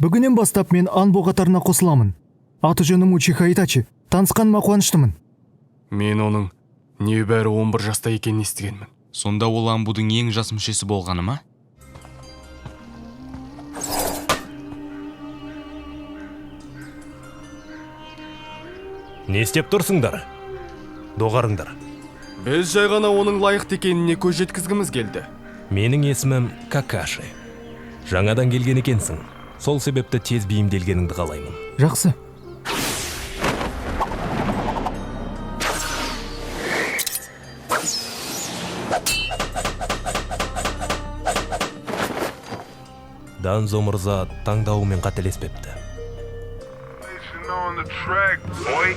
Бүгіннен бастап мен Анбо қатарына қосыламын. Аты жөнім Учиха Итачи. Танысқаныма қуаныштымын. Мен оның небәрі 11 жаста екенін естігенмін. Сонда ол Анбудың ең жас мүшесі болғаны ма? Не істеп тұрсыңдар? Доғарыңдар. Біз жай ғана оның лайықты екеніне көз жеткізгіміз келді. Менің есімім Какаши. Жаңадан келген екенсің. Сол себепті тез бейімделгеніңді қалаймын. Жақсы. Данзо мырза таңдауымен қателеспепті. On the track, boy.